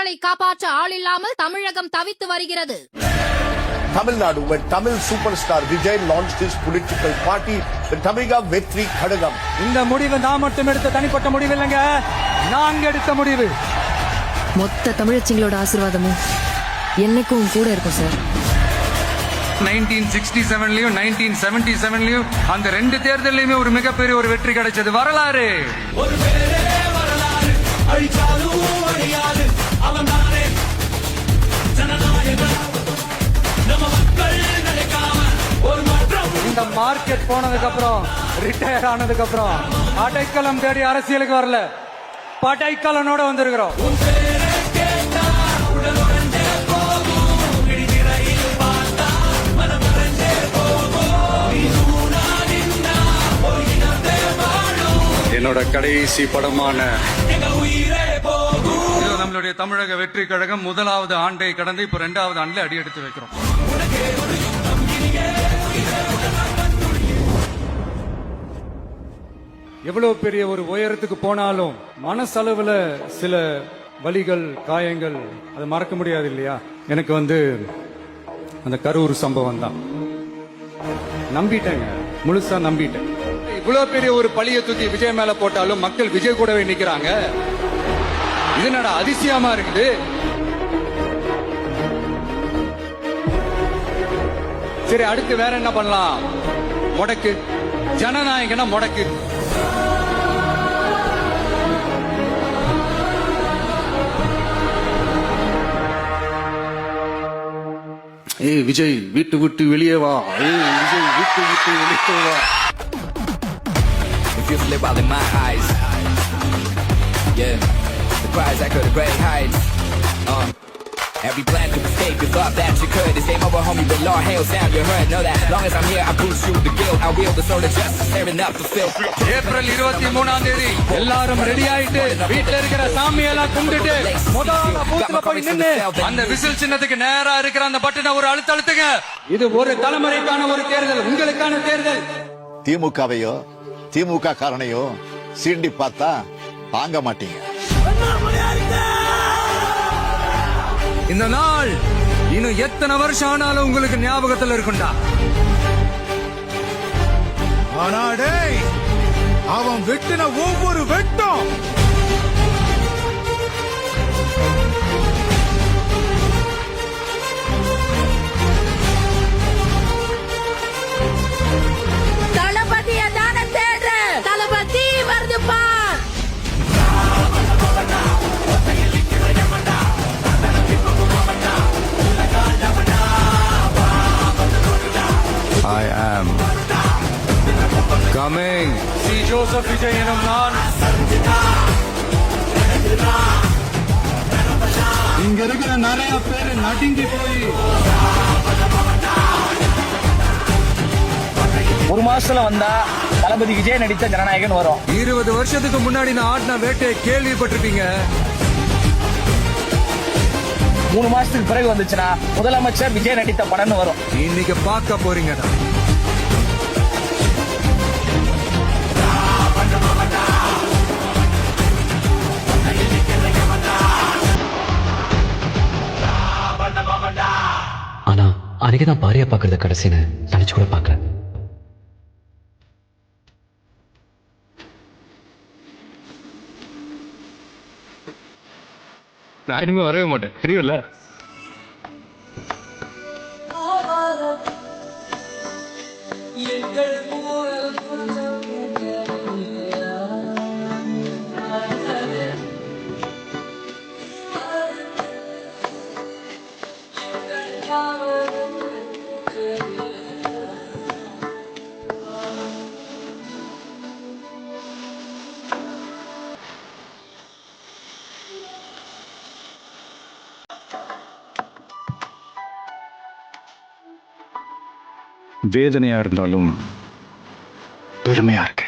மக்களை காப்பாற்ற ஆள் இல்லாமல் தமிழகம் தவித்து வருகிறது. Tamil Nadu, when Tamil superstar Vijay launched his political party, the Tamiga Vetri Khadagam. இந்த முடிவு நான் மட்டும் எடுத்த தனிப்பட்ட முடிவு இல்லைங்க, நாங்க எடுத்த முடிவு. மொத்த தமிழச்சிங்களோட ஆசீர்வாதமும் என்னைக்கும் கூட இருக்கும் சார். 1967லயும் 1977லயும் அந்த ரெண்டு தேர்தலையுமே ஒரு மிகப்பெரிய ஒரு வெற்றி கிடைச்சது. வரலாறு இந்த மார்க்கெட் போனதுக்கு அப்புறம், ரிட்டையர் ஆனதுக்கு அப்புறம் அடைக்கலம் தேடி அரசியலுக்கு வரல, படைக்கலனோட வந்திருக்கிறோம். என்னோட கடைசி படமான நம்மளுடைய தமிழக வெற்றி கழகம் முதலாவது ஆண்டை கடந்து இப்ப 2வது ஆண்டுல அடி எடுத்து வைக்கிறோம். எவ்வளவு பெரிய ஒரு உயரத்துக்கு போனாலும் மனசளவுல சில வலிகள், காயங்கள், அதை மறக்க முடியாது இல்லையா? எனக்கு அந்த கரூர் சம்பவம் தான். நம்பிட்டேங்க, முழுசா நம்பிட்டேன். இவ்வளவு பெரிய ஒரு பழிய தூக்கி விஜய் மேல போட்டாலும் மக்கள் விஜய் கூடவே நிக்கிறாங்க. இது என்னடா அதிசயமா இருக்குது. சரி, அடுத்து வேற என்ன பண்ணலாம்? முடக்கு, ஜனநாயகனா முடக்கு. ஏய் விஜய், வீட்டு விட்டு வெளியே வா. ஏய் விஜய், வீட்டு விட்டு வெளியே வா. If you live all in my eyes, yeah, the prize I could have great heights. Every plan to escape, you thought that you could. It's game over, homie, but Lord hail sound you heard. Know that, long as I'm here, I push through the guilt. I wield the sword of justice, tearing up the filth. April 23ஆம் தேதி எல்லாரும் ready ஆயிட்டு வீட்டுல இருக்கிற சாமியெல்லாம் கும்பிட்டு முதல்ல பூத்துல போய் நின்னு அந்த விசில் சின்னத்துக்கு நேரா இருக்கிற அந்த பட்டனை ஒரு அழுத்துங்க. இது ஒரு தலைமுறைக்கான ஒரு தேர்தல், உங்களுக்கான தேர்தல். திமுகவையோ திமுக காரணையோ சீண்டி பார்த்தா தாங்க மாட்டீங்க. இந்த நாள் இன்னும் எத்தனை வருஷம் ஆனாலும் உங்களுக்கு ஞாபகத்தில் இருக்குண்டா. ஆனா டேய், அவன் வெட்டின ஒவ்வொரு வெட்டும் தளபதிய தான தேடுற, தளபதி வருது பார். I am coming. See Joseph Vijay எனும் நான் இங்க இருக்கிற நிறைய பேரு நடுங்கி போய் ஒரு மாசத்துல வந்தா தளபதி விஜய் நடித்த ஜனநாயகன் வரும். 20 வருஷத்துக்கு முன்னாடி நான் ஆடின வேட்டையை கேள்விப்பட்டிருப்பீங்க. 3 மாசத்துக்கு பிறகு வந்துச்சுன்னா முதலமைச்சர் விஜய் நடித்த படம்னு வரும். இன்னைக்கு பார்க்க போறீங்கடா. ஆனா அன்னைக்குதான் பாரியா பாக்குறது கடைசின்னு நினைச்சு கூட பாக்கல. நான் இனிமே வரவே மாட்டேன், தெரியும்ல. வேதனையா இருந்தாலும் பெருமையா இருக்கு.